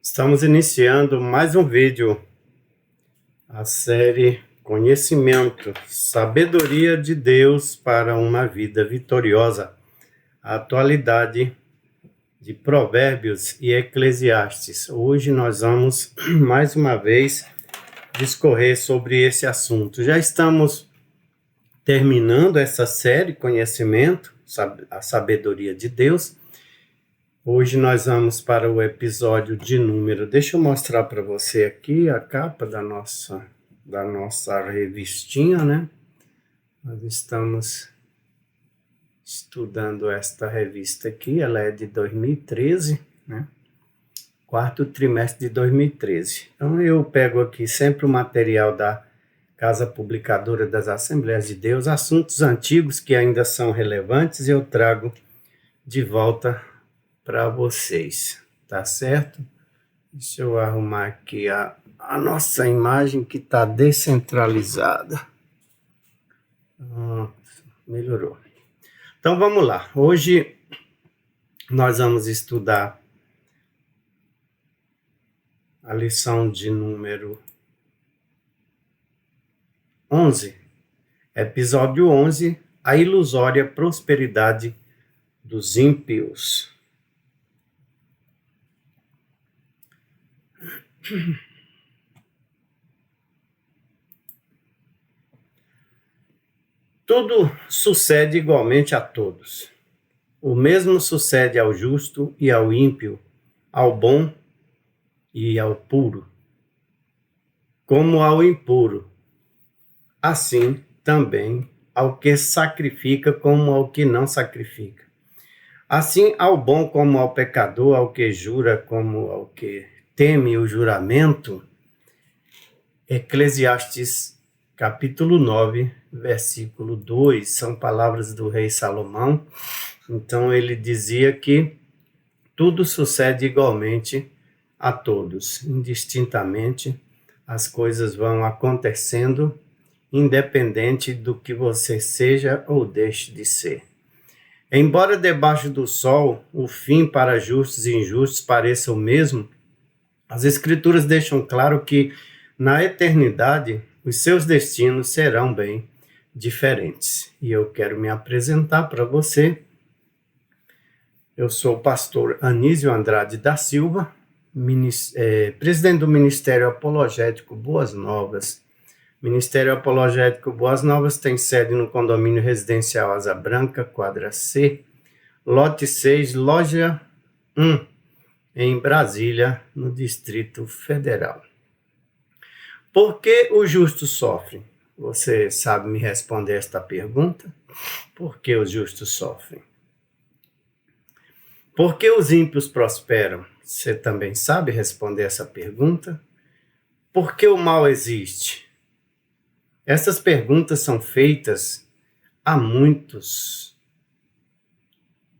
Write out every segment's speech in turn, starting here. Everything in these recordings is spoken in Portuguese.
Estamos iniciando mais um vídeo, a série Conhecimento, Sabedoria de Deus para uma Vida Vitoriosa, a atualidade de Provérbios e Eclesiastes. Hoje nós vamos, mais uma vez, discorrer sobre esse assunto. Já estamos terminando essa série Conhecimento, a Sabedoria de Deus. Hoje nós vamos para o episódio de número... Deixa eu mostrar para você aqui a capa da nossa revistinha, né? Nós estamos estudando esta revista aqui, ela é de 2013, né? Quarto trimestre de 2013. Então eu pego aqui sempre o material da Casa Publicadora das Assembleias de Deus, assuntos antigos que ainda são relevantes, e eu trago de volta para vocês, tá certo? Deixa eu arrumar aqui a nossa imagem que está descentralizada. Melhorou. Então vamos lá. Hoje nós vamos estudar a lição de número 11, episódio 11, a ilusória prosperidade dos ímpios. Tudo sucede igualmente a todos. O mesmo sucede ao justo e ao ímpio, ao bom e ao puro, como ao impuro. Assim também ao que sacrifica como ao que não sacrifica. Assim ao bom como ao pecador, ao que jura como ao que teme o juramento. Eclesiastes capítulo 9, versículo 2, são palavras do rei Salomão. Então ele dizia que tudo sucede igualmente a todos, indistintamente, as coisas vão acontecendo, independente do que você seja ou deixe de ser. Embora debaixo do sol o fim para justos e injustos pareça o mesmo, as Escrituras deixam claro que na eternidade os seus destinos serão bem diferentes. E eu quero me apresentar para você. Eu sou o pastor Anísio Andrade da Silva, presidente do Ministério Apologético Boas Novas. Ministério Apologético Boas Novas tem sede no condomínio residencial Asa Branca, quadra C, lote 6, loja 1, em Brasília, no Distrito Federal. Por que o justo sofre? Você sabe me responder esta pergunta? Por que os justos sofrem? Por que os ímpios prosperam? Você também sabe responder essa pergunta? Por que o mal existe? Essas perguntas são feitas a muitos,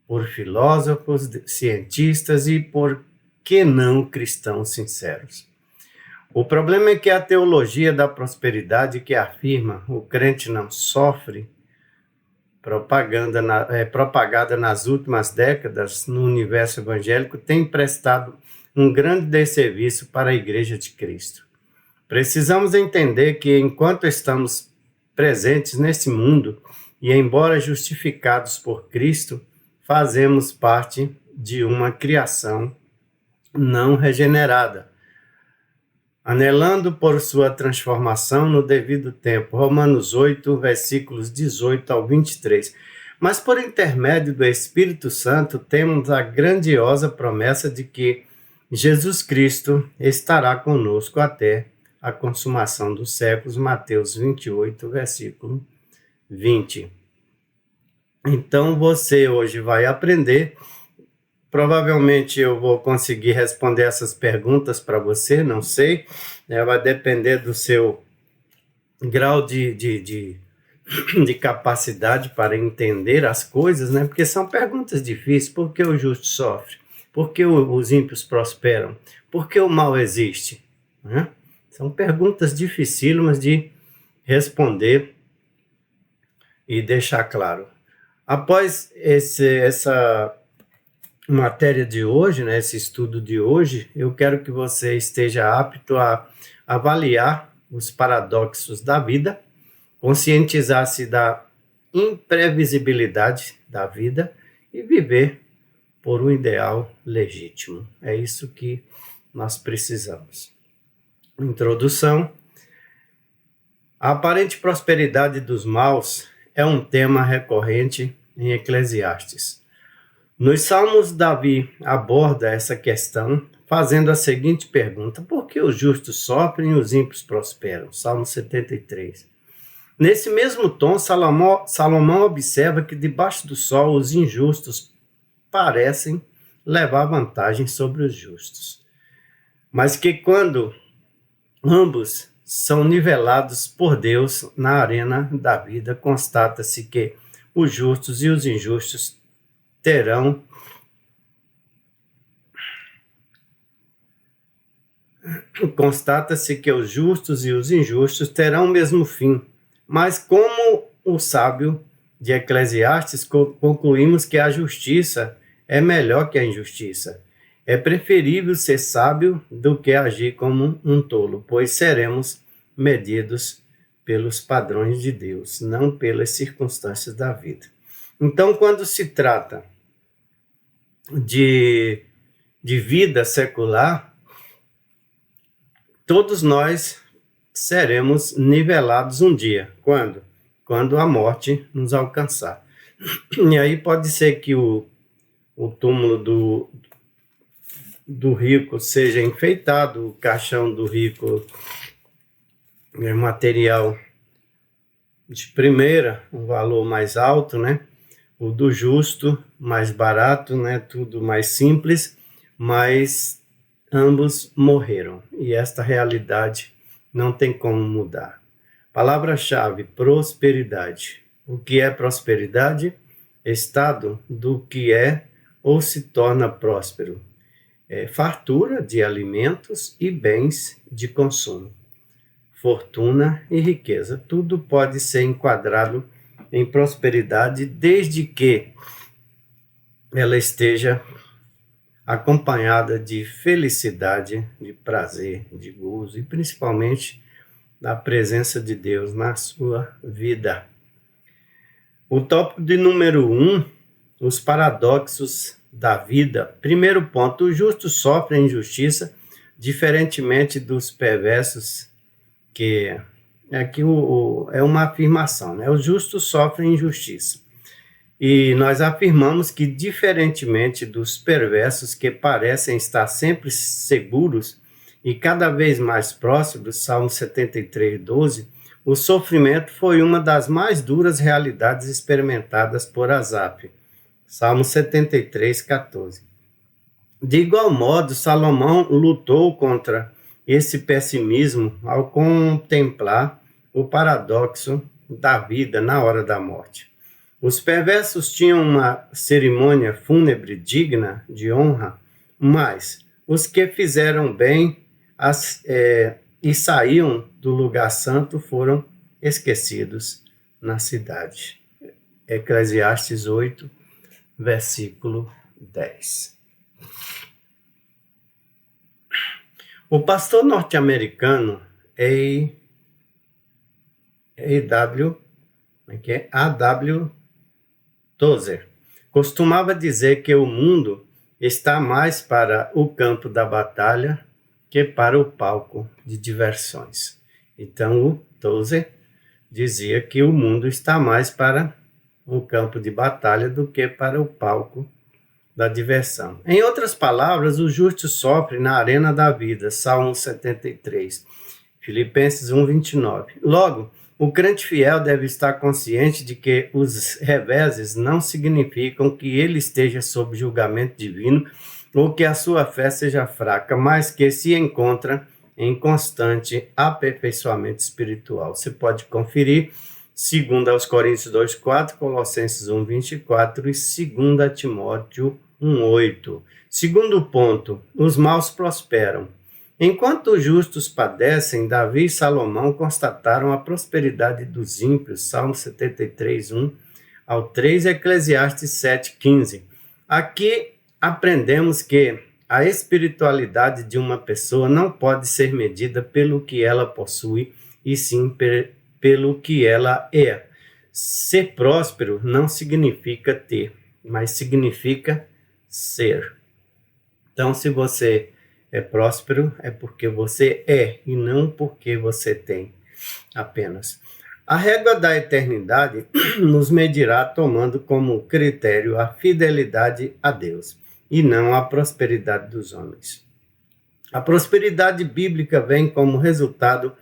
por filósofos, cientistas e por que não cristãos sinceros. O problema é que a teologia da prosperidade que afirma o crente não sofre, propagada nas últimas décadas no universo evangélico, tem prestado um grande desserviço para a Igreja de Cristo. Precisamos entender que enquanto estamos presentes nesse mundo e embora justificados por Cristo, fazemos parte de uma criação não regenerada, anelando por sua transformação no devido tempo. Romanos 8, versículos 18 ao 23. Mas por intermédio do Espírito Santo, temos a grandiosa promessa de que Jesus Cristo estará conosco até a consumação dos séculos. Mateus 28, versículo 20. Então você hoje vai aprender. Provavelmente eu vou conseguir responder essas perguntas para você, não sei. Vai depender do seu grau de capacidade para entender as coisas, né? Porque são perguntas difíceis. Por que o justo sofre? Por que os ímpios prosperam? Por que o mal existe? Né? São perguntas dificílimas de responder e deixar claro. Após essa matéria de hoje, né, esse estudo de hoje, eu quero que você esteja apto a avaliar os paradoxos da vida, conscientizar-se da imprevisibilidade da vida e viver por um ideal legítimo. É isso que nós precisamos. Introdução. A aparente prosperidade dos maus é um tema recorrente em Eclesiastes. Nos Salmos, Davi aborda essa questão fazendo a seguinte pergunta: por que os justos sofrem e os ímpios prosperam? Salmo 73. Nesse mesmo tom, Salomão observa que debaixo do sol os injustos parecem levar vantagem sobre os justos, mas que quando ambos são nivelados por Deus na arena da vida, constata-se que os justos e os injustos terão o mesmo fim. Mas como o sábio de Eclesiastes, concluímos que a justiça é melhor que a injustiça. É preferível ser sábio do que agir como um tolo, pois seremos medidos pelos padrões de Deus, não pelas circunstâncias da vida. Então, quando se trata de vida secular, todos nós seremos nivelados um dia. Quando? Quando a morte nos alcançar. E aí pode ser que o túmulo do rico seja enfeitado, o caixão do rico é material de primeira, um valor mais alto, né? O do justo, mais barato, né? Tudo mais simples, mas ambos morreram. E esta realidade não tem como mudar. Palavra-chave: prosperidade. O que é prosperidade? Estado do que é ou se torna próspero. Fartura de alimentos e bens de consumo. Fortuna e riqueza. Tudo pode ser enquadrado em prosperidade desde que ela esteja acompanhada de felicidade, de prazer, de gozo e principalmente da presença de Deus na sua vida. O tópico de número 1, os paradoxos da vida. Primeiro ponto: os justos sofrem injustiça, diferentemente dos perversos, que aqui é uma afirmação, né? Os justos sofrem injustiça. E nós afirmamos que, diferentemente dos perversos que parecem estar sempre seguros e cada vez mais prósperos, Salmo 73, 12, o sofrimento foi uma das mais duras realidades experimentadas por Asaf, Salmo 73, 14. De igual modo, Salomão lutou contra esse pessimismo ao contemplar o paradoxo da vida na hora da morte. Os perversos tinham uma cerimônia fúnebre digna de honra, mas os que fizeram bem e saíam do lugar santo foram esquecidos na cidade. Eclesiastes 8, versículo 10. O pastor norte-americano A.W. Tozer costumava dizer que o mundo está mais para o campo da batalha que para o palco de diversões. Então, o Tozer dizia que o mundo está mais para o campo de batalha do que para o palco da diversão. Em outras palavras, o justo sofre na arena da vida, Salmo 73, Filipenses 1, 29. Logo, o crente fiel deve estar consciente de que os reveses não significam que ele esteja sob julgamento divino ou que a sua fé seja fraca, mas que se encontra em constante aperfeiçoamento espiritual. Você pode conferir 2 Coríntios 2,4, Colossenses 1,24 e 2 Timóteo 1,8. Segundo ponto, os maus prosperam. Enquanto os justos padecem, Davi e Salomão constataram a prosperidade dos ímpios, Salmo 73, 1 ao 3, Eclesiastes 7, 15. Aqui aprendemos que a espiritualidade de uma pessoa não pode ser medida pelo que ela possui, e sim pelo que ela é. Ser próspero não significa ter, mas significa ser. Então, se você é próspero, é porque você é, e não porque você tem apenas. A régua da eternidade nos medirá tomando como critério a fidelidade a Deus, e não a prosperidade dos homens. A prosperidade bíblica vem como resultado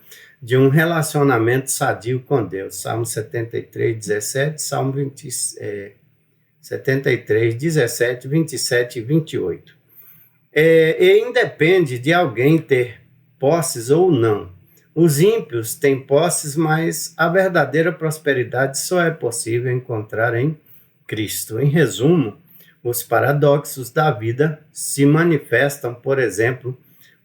de um relacionamento sadio com Deus. Salmo 73, 17, Salmo 73, 17, 27 e 28. E independe de alguém ter posses ou não. Os ímpios têm posses, mas a verdadeira prosperidade só é possível encontrar em Cristo. Em resumo, os paradoxos da vida se manifestam, por exemplo,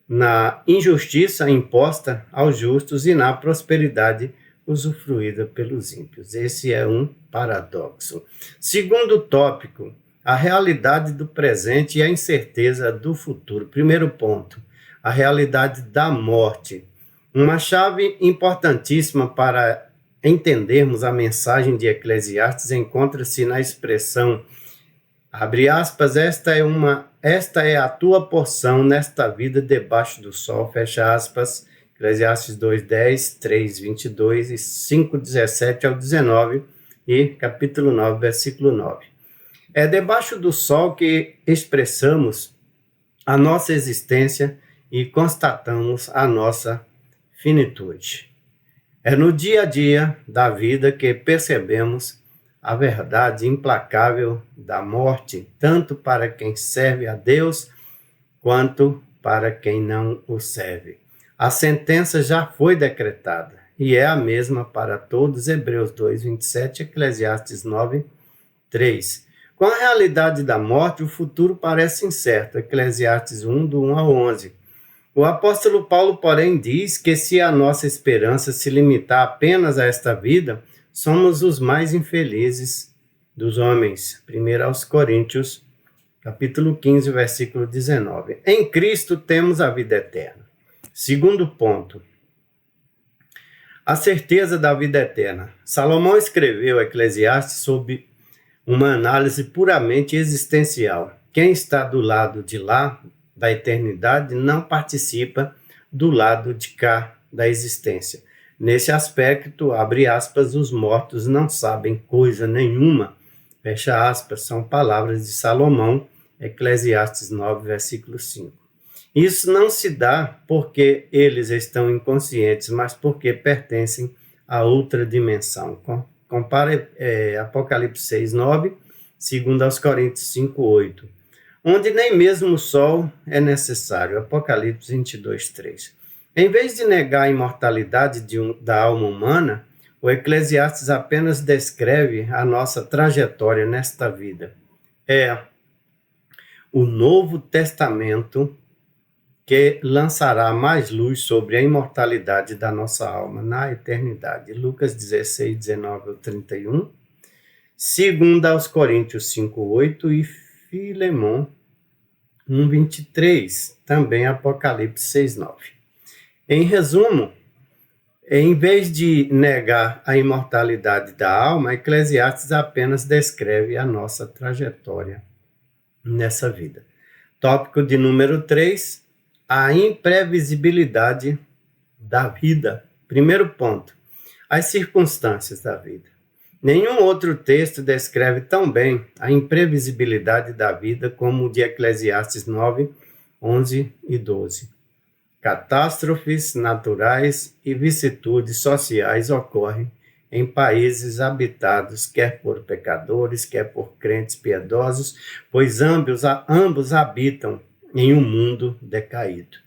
na injustiça imposta aos justos e na prosperidade usufruída pelos ímpios. Esse é um paradoxo. Segundo tópico, a realidade do presente e a incerteza do futuro. Primeiro ponto, a realidade da morte. Uma chave importantíssima para entendermos a mensagem de Eclesiastes encontra-se na expressão, abre aspas, esta é a tua porção nesta vida debaixo do sol, fecha aspas, Eclesiastes 2:10, 3:22 e 5:17 ao 19 e capítulo 9, versículo 9. É debaixo do sol que expressamos a nossa existência e constatamos a nossa finitude. É no dia a dia da vida que percebemos a verdade implacável da morte, tanto para quem serve a Deus, quanto para quem não o serve. A sentença já foi decretada, e é a mesma para todos, Hebreus 2:27, Eclesiastes 9:3. Com a realidade da morte, o futuro parece incerto, Eclesiastes 1, do 1 ao 11. O apóstolo Paulo, porém, diz que se a nossa esperança se limitar apenas a esta vida, somos os mais infelizes dos homens. 1 aos Coríntios, capítulo 15, versículo 19. Em Cristo temos a vida eterna. Segundo ponto, a certeza da vida eterna. Salomão escreveu Eclesiastes sob uma análise puramente existencial. Quem está do lado de lá, da eternidade, não participa do lado de cá da existência. Nesse aspecto, abre aspas, os mortos não sabem coisa nenhuma, fecha aspas, são palavras de Salomão, Eclesiastes 9, versículo 5. Isso não se dá porque eles estão inconscientes, mas porque pertencem a outra dimensão. Compare Apocalipse 6, 9, 2 aos Coríntios 5, 8. Onde nem mesmo o sol é necessário, Apocalipse 22, 3. Em vez de negar a imortalidade da alma humana, o Eclesiastes apenas descreve a nossa trajetória nesta vida. É o Novo Testamento que lançará mais luz sobre a imortalidade da nossa alma na eternidade. Lucas 16, 19 ao 31, 2 aos Coríntios 5, 8 e Filemão 1:23, também Apocalipse 6:9. Em resumo, em vez de negar a imortalidade da alma, Eclesiastes apenas descreve a nossa trajetória nessa vida. Tópico de número 3, a imprevisibilidade da vida. Primeiro ponto, as circunstâncias da vida. Nenhum outro texto descreve tão bem a imprevisibilidade da vida como o de Eclesiastes 9, 11 e 12. Catástrofes naturais e vicissitudes sociais ocorrem em países habitados, quer por pecadores, quer por crentes piedosos, pois ambos habitam em um mundo decaído.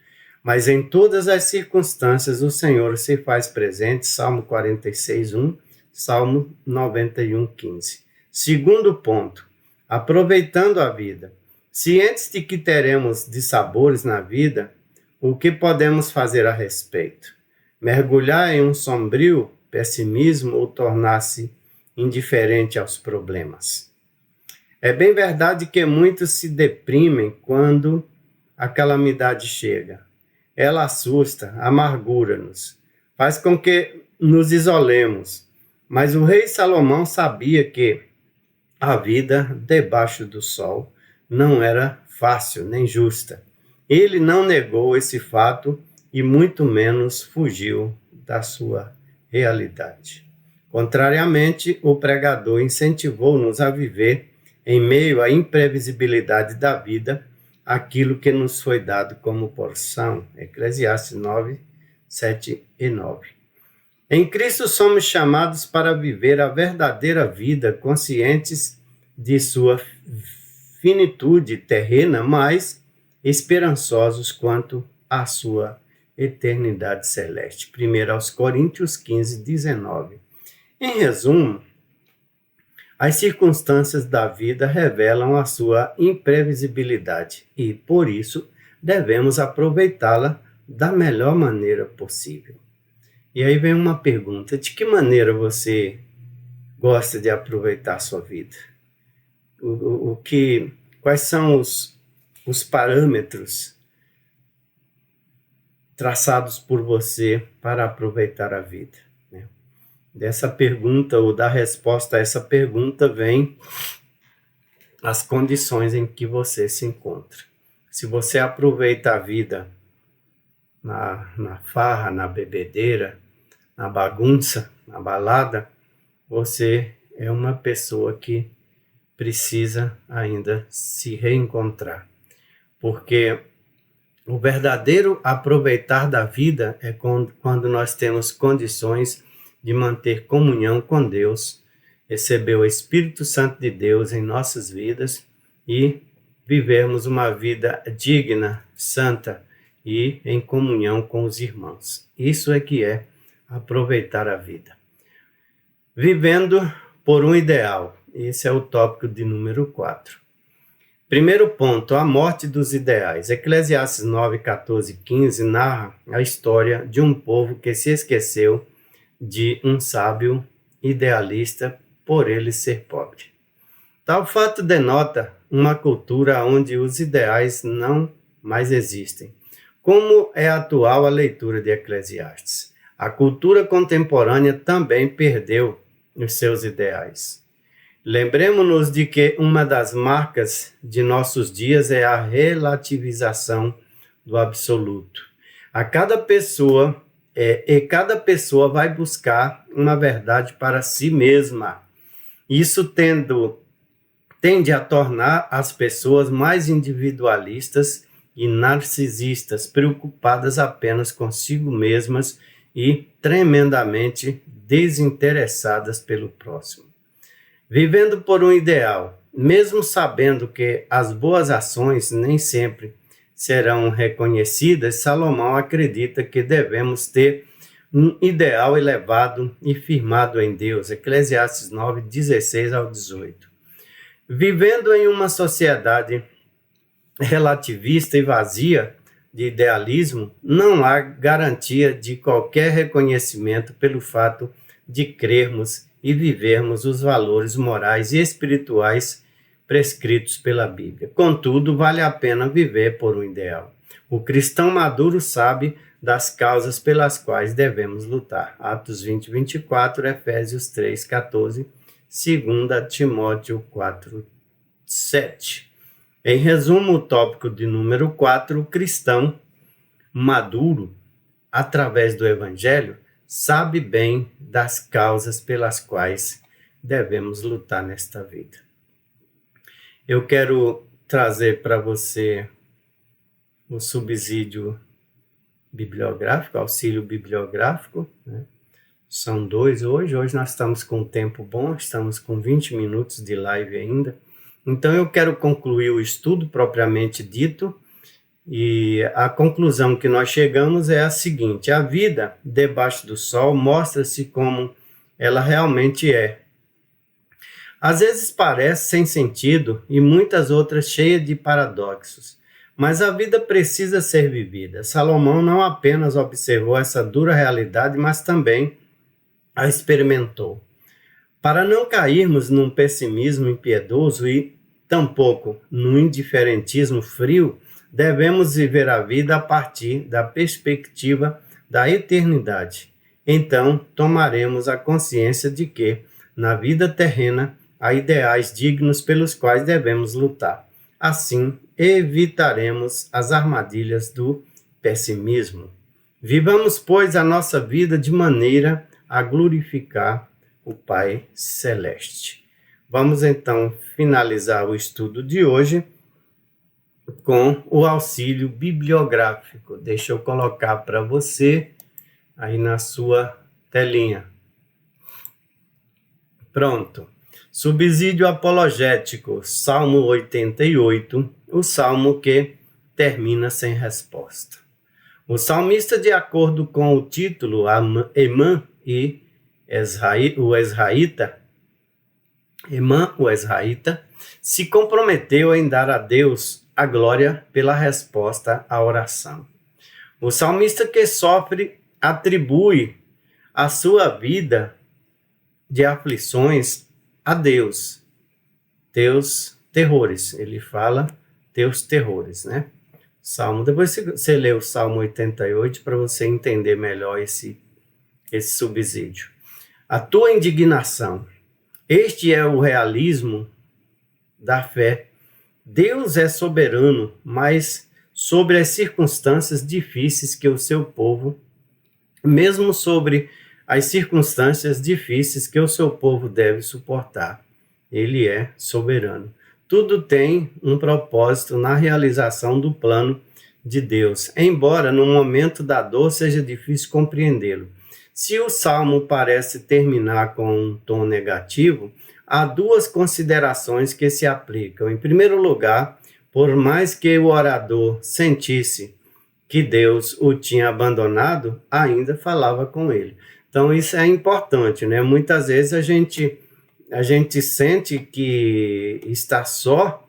Mas em todas as circunstâncias o Senhor se faz presente, Salmo 46, 1, Salmo 91, 15. Segundo ponto, aproveitando a vida. Cientes de que teremos dissabores na vida, o que podemos fazer a respeito? Mergulhar em um sombrio pessimismo ou tornar-se indiferente aos problemas? É bem verdade que muitos se deprimem quando a calamidade chega. Ela assusta, amargura-nos, faz com que nos isolemos. Mas o rei Salomão sabia que a vida debaixo do sol não era fácil nem justa. Ele não negou esse fato e muito menos fugiu da sua realidade. Contrariamente, o pregador incentivou-nos a viver, em meio à imprevisibilidade da vida, aquilo que nos foi dado como porção. Eclesiastes 9, 7 e 9. Em Cristo somos chamados para viver a verdadeira vida, conscientes de sua finitude terrena, mas esperançosos quanto à sua eternidade celeste. 1 Coríntios 15, 19. Em resumo, as circunstâncias da vida revelam a sua imprevisibilidade e, por isso, devemos aproveitá-la da melhor maneira possível. E aí vem uma pergunta: de que maneira você gosta de aproveitar a sua vida? Quais são os parâmetros traçados por você para aproveitar a vida? Dessa pergunta, ou da resposta a essa pergunta, vem as condições em que você se encontra. Se você aproveita a vida na farra, na bebedeira, na bagunça, na balada, você é uma pessoa que precisa ainda se reencontrar. Porque o verdadeiro aproveitar da vida é quando nós temos condições de manter comunhão com Deus, receber o Espírito Santo de Deus em nossas vidas e vivermos uma vida digna, santa e em comunhão com os irmãos. Isso é que é aproveitar a vida. Vivendo por um ideal. Esse é o tópico de número 4. Primeiro ponto, a morte dos ideais. Eclesiastes 9, 14 e 15 narra a história de um povo que se esqueceu de um sábio idealista por ele ser pobre. Tal fato denota uma cultura onde os ideais não mais existem. Como é atual a leitura de Eclesiastes? A cultura contemporânea também perdeu os seus ideais. Lembremos-nos de que uma das marcas de nossos dias é a relativização do absoluto. Cada pessoa vai buscar uma verdade para si mesma. Isso tende a tornar as pessoas mais individualistas e narcisistas, preocupadas apenas consigo mesmas e tremendamente desinteressadas pelo próximo. Vivendo por um ideal, mesmo sabendo que as boas ações nem sempre serão reconhecidas, Salomão acredita que devemos ter um ideal elevado e firmado em Deus. Eclesiastes 9, 16 ao 18. Vivendo em uma sociedade relativista e vazia de idealismo, não há garantia de qualquer reconhecimento pelo fato de crermos e vivermos os valores morais e espirituais prescritos pela Bíblia. Contudo, vale a pena viver por um ideal. O cristão maduro sabe das causas pelas quais devemos lutar. Atos 20, 24, Efésios 3, 14, 2 Timóteo 4, 7. Em resumo, o tópico de número 4, o cristão maduro, através do Evangelho, sabe bem das causas pelas quais devemos lutar nesta vida. Eu quero trazer para você o subsídio bibliográfico, auxílio bibliográfico, né? São 2 hoje nós estamos com um tempo bom, estamos com 20 minutos de live ainda. Então eu quero concluir o estudo propriamente dito, e a conclusão que nós chegamos é a seguinte: a vida debaixo do sol mostra-se como ela realmente é. Às vezes parece sem sentido e muitas outras cheias de paradoxos, mas a vida precisa ser vivida. Salomão não apenas observou essa dura realidade, mas também a experimentou. Para não cairmos num pessimismo impiedoso e tampouco no indiferentismo frio, devemos viver a vida a partir da perspectiva da eternidade. Então, tomaremos a consciência de que, na vida terrena, há ideais dignos pelos quais devemos lutar. Assim, evitaremos as armadilhas do pessimismo. Vivamos, pois, a nossa vida de maneira a glorificar o Pai Celeste. Vamos, então, finalizar o estudo de hoje com o auxílio bibliográfico. Deixa eu colocar para você aí na sua telinha. Pronto. Subsídio apologético, Salmo 88, o salmo que termina sem resposta. O salmista, de acordo com o título, Emã e o Ezraíta, se comprometeu em dar a Deus a glória pela resposta à oração. O salmista que sofre atribui a sua vida de aflições a Deus. Teus terrores. Ele fala teus terrores, né? Salmo. Depois você lê o Salmo 88 para você entender melhor esse subsídio. A tua indignação. Este é o realismo da fé. Deus é soberano, mas sobre as circunstâncias difíceis que o seu povo, mesmo sobre as circunstâncias difíceis que o seu povo deve suportar, ele é soberano. Tudo tem um propósito na realização do plano de Deus, embora no momento da dor seja difícil compreendê-lo. Se o salmo parece terminar com um tom negativo, há duas considerações que se aplicam. Em primeiro lugar, por mais que o orador sentisse que Deus o tinha abandonado, ainda falava com ele. Então isso é importante, né? Muitas vezes a gente sente que está só,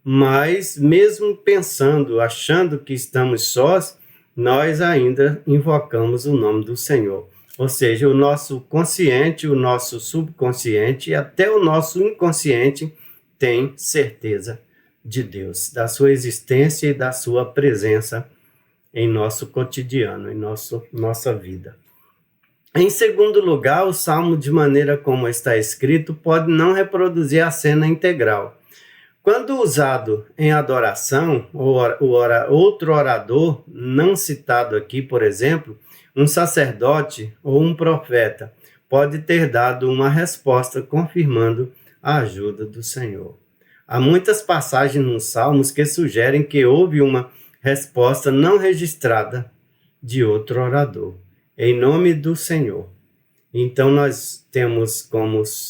mas mesmo pensando, achando que estamos sós, nós ainda invocamos o nome do Senhor. Ou seja, o nosso consciente, o nosso subconsciente e até o nosso inconsciente tem certeza de Deus, da sua existência e da sua presença em nosso cotidiano, em nossa vida. Em segundo lugar, o salmo, de maneira como está escrito, pode não reproduzir a cena integral. Quando usado em adoração, outro orador, não citado aqui, por exemplo, um sacerdote ou um profeta, pode ter dado uma resposta confirmando a ajuda do Senhor. Há muitas passagens nos Salmos que sugerem que houve uma resposta não registrada de outro orador, em nome do Senhor. Então, nós temos como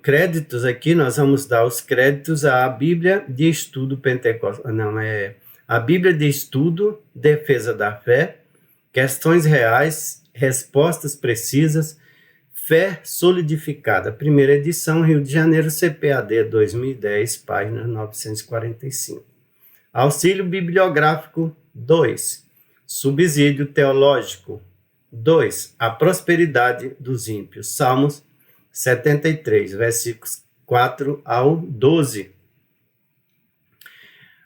créditos aqui, nós vamos dar os créditos à Bíblia de Estudo Pentecostal, a Bíblia de Estudo, Defesa da Fé, Questões Reais, Respostas Precisas, Fé Solidificada, primeira edição, Rio de Janeiro, CPAD 2010, página 945. Auxílio bibliográfico 2. Subsídio teológico 2. A prosperidade dos ímpios. Salmos 73, versículos 4 ao 12.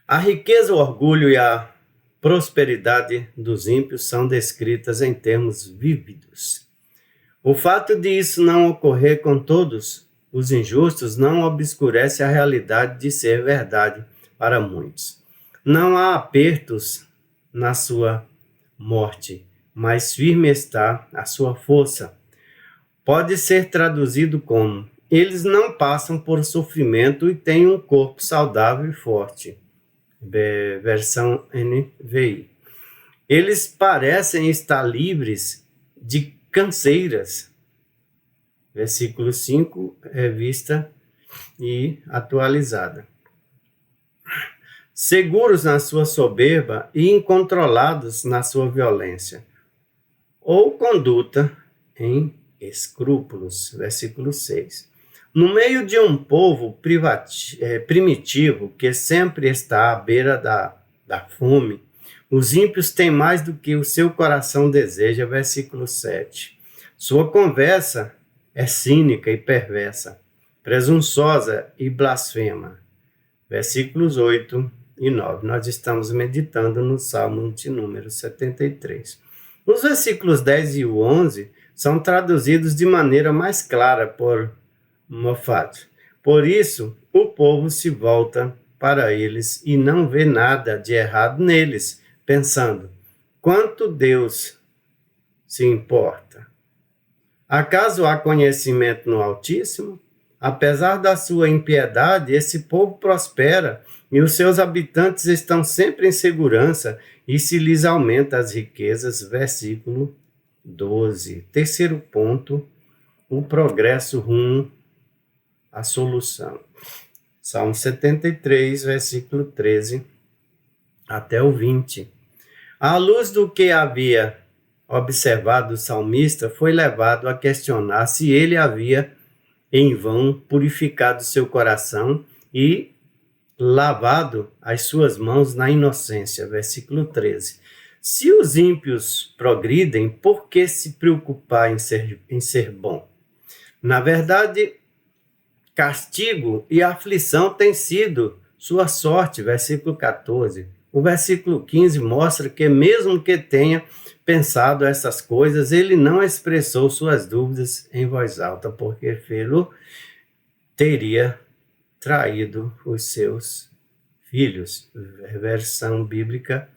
A riqueza, o orgulho e a prosperidade dos ímpios são descritas em termos vívidos. O fato de isso não ocorrer com todos os injustos não obscurece a realidade de ser verdade para muitos. Não há apertos na sua morte, mas firme está a sua força. Pode ser traduzido como: eles não passam por sofrimento e têm um corpo saudável e forte. Versão NVI. Eles parecem estar livres de canseiras. Versículo 5, revista e atualizada. Seguros na sua soberba e incontrolados na sua violência, ou conduta em escrúpulos. Versículo 6. No meio de um povo primitivo que sempre está à beira da fome, os ímpios têm mais do que o seu coração deseja. Versículo 7. Sua conversa é cínica e perversa, presunçosa e blasfema. Versículos 8 e 9. Nós estamos meditando no Salmo de número 73. Os versículos 10 e 11 são traduzidos de maneira mais clara por Moffat. Por isso, o povo se volta para eles e não vê nada de errado neles, pensando: quanto Deus se importa? Acaso há conhecimento no Altíssimo? Apesar da sua impiedade, esse povo prospera e os seus habitantes estão sempre em segurança e se lhes aumenta as riquezas. Versículo 12. Terceiro ponto, o progresso rumo à solução. Salmo 73, versículo 13 até o 20. À luz do que havia observado o salmista, foi levado a questionar se ele havia em vão purificado seu coração e lavado as suas mãos na inocência. Versículo 13. Se os ímpios progridem, por que se preocupar em ser bom? Na verdade, castigo e aflição têm sido sua sorte. Versículo 14. O versículo 15 mostra que, mesmo que tenha pensado essas coisas, ele não expressou suas dúvidas em voz alta, porque Felo teria traído os seus filhos. Versão bíblica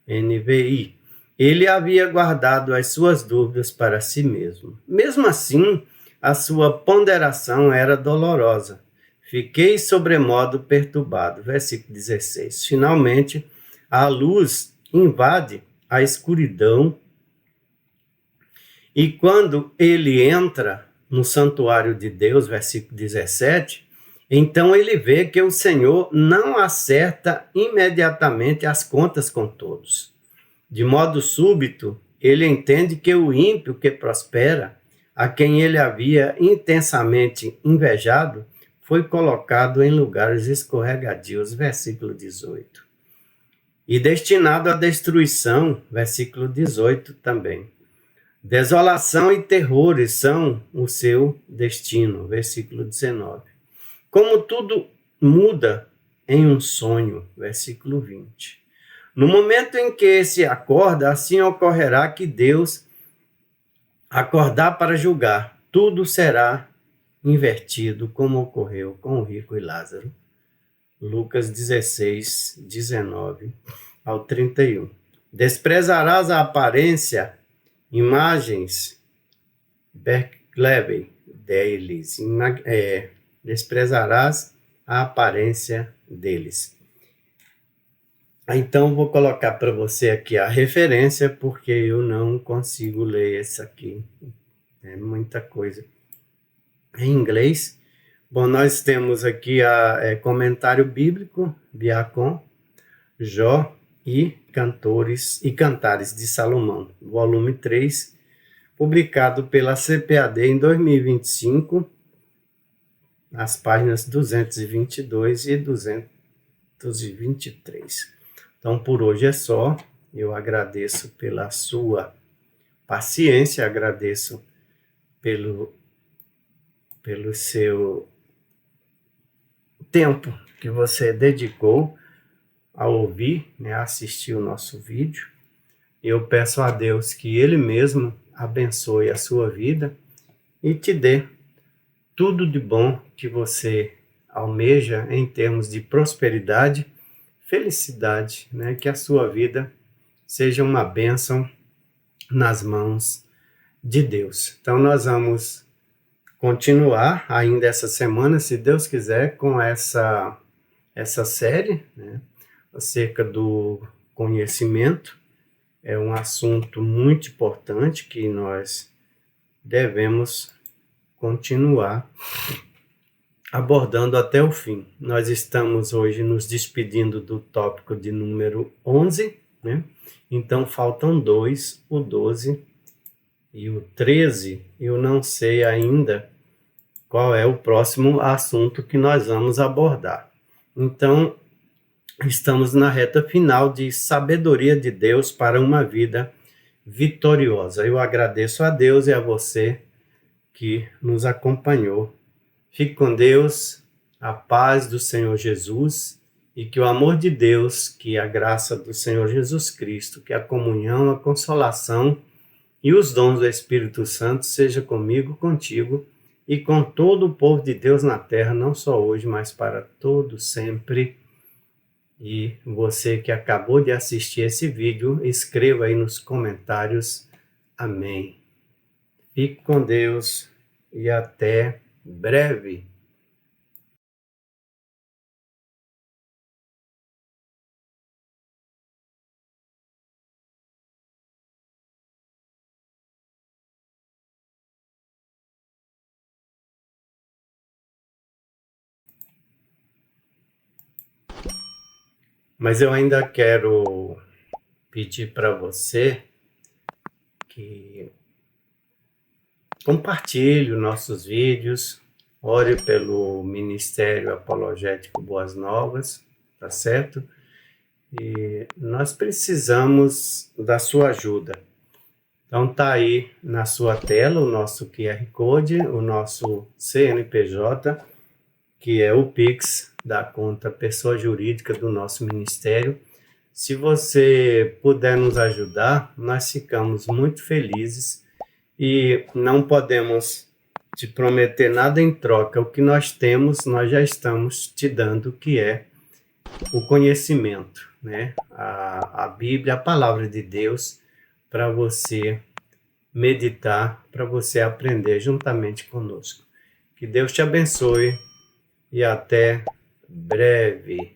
NVI. Ele havia guardado as suas dúvidas para si mesmo. Mesmo assim, a sua ponderação era dolorosa. Fiquei sobremodo perturbado. Versículo 16. Finalmente, a luz invade a escuridão e quando ele entra no santuário de Deus, versículo 17, então ele vê que o Senhor não acerta imediatamente as contas com todos. De modo súbito, ele entende que o ímpio que prospera, a quem ele havia intensamente invejado, foi colocado em lugares escorregadios, versículo 18. E destinado à destruição, versículo 18 também. Desolação e terrores são o seu destino, versículo 19. Como tudo muda em um sonho, versículo 20. No momento em que se acorda, assim ocorrerá que Deus acordar para julgar. Tudo será invertido, como ocorreu com o rico e Lázaro. Lucas 16, 19 ao 31. Desprezarás a aparência, imagens, Berkeley deles, desprezarás a aparência deles. Então, vou colocar para você aqui a referência, porque eu não consigo ler isso aqui. É muita coisa em inglês. Bom, nós temos aqui comentário bíblico, Biacon, Jó e Cantores e Cantares de Salomão, volume 3, publicado pela CPAD em 2025, nas páginas 222 e 223. Então, por hoje é só. Eu agradeço pela sua paciência, agradeço pelo seu tempo que você dedicou a ouvir, a assistir o nosso vídeo. Eu peço a Deus que Ele mesmo abençoe a sua vida e te dê tudo de bom que você almeja em termos de prosperidade, felicidade, que a sua vida seja uma bênção nas mãos de Deus. Então nós vamos continuar ainda essa semana, se Deus quiser, com essa série, acerca do conhecimento. É um assunto muito importante que nós devemos continuar abordando até o fim. Nós estamos hoje nos despedindo do tópico de número 11, Então faltam 2, o 12 e o 13. Eu não sei ainda qual é o próximo assunto que nós vamos abordar. Então, estamos na reta final de sabedoria de Deus para uma vida vitoriosa. Eu agradeço a Deus e a você que nos acompanhou. Fique com Deus, a paz do Senhor Jesus, e que o amor de Deus, que a graça do Senhor Jesus Cristo, que a comunhão, a consolação e os dons do Espírito Santo seja comigo, contigo e com todo o povo de Deus na terra, não só hoje, mas para todo sempre. E você que acabou de assistir esse vídeo, escreva aí nos comentários. Amém. Fique com Deus e até breve. Mas eu ainda quero pedir para você que compartilhe os nossos vídeos, ore pelo Ministério Apologético Boas Novas, tá certo? E nós precisamos da sua ajuda. Então tá aí na sua tela o nosso QR Code, o nosso CNPJ, que é o Pix da conta pessoa jurídica do nosso ministério. Se você puder nos ajudar, nós ficamos muito felizes e não podemos te prometer nada em troca. O que nós temos, nós já estamos te dando, que é o conhecimento, né? A Bíblia, a palavra de Deus, para você meditar, para você aprender juntamente conosco. Que Deus te abençoe e até breve.